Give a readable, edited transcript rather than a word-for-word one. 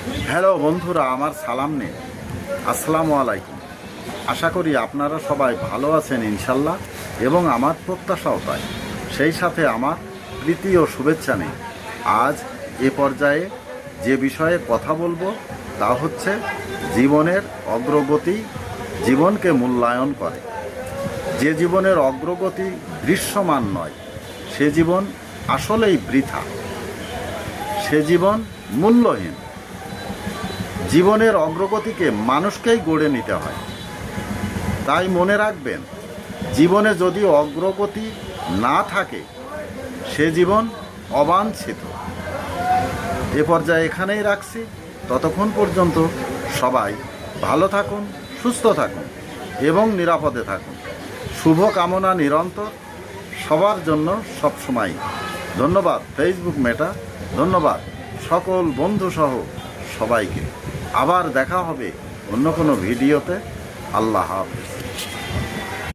Hello বন্ধুরা, আমার সালাম নিন। আসসালামু আলাইকুম। আশা করি আপনারা সবাই ভালো আছেন ইনশাল্লাহ, এবং আমার প্রত্যাশাও তাই। সেই সাথে আমার প্রীতি ও শুভেচ্ছা নেই। আজ এ পর্যায়ে যে বিষয়ে কথা বলবো তা হচ্ছে জীবনের অগ্রগতি জীবনকে মূল্যায়ন করে। যে জীবনের অগ্রগতি দৃশ্যমান নয়, সে জীবন আসলেই বৃথা, সে জীবন মূল্যহীন। জীবনের অগ্রগতিকে মানুষকেই গড়ে নিতে হয়। তাই মনে রাখবেন, জীবনে যদি অগ্রগতি না থাকে সে জীবন অবাঞ্ছিত। এ পর্যায়ে এখানেই রাখছি। ততক্ষণ পর্যন্ত সবাই ভালো থাকুন, সুস্থ থাকুন এবং নিরাপদে থাকুন। শুভ কামনা নিরন্তর সবার জন্য সবসময়। ধন্যবাদ ফেসবুক মেটা, ধন্যবাদ সকল বন্ধুসহ সবাইকে। আবার দেখা হবে অন্য কোনো ভিডিওতে। আল্লাহ হাফেজ।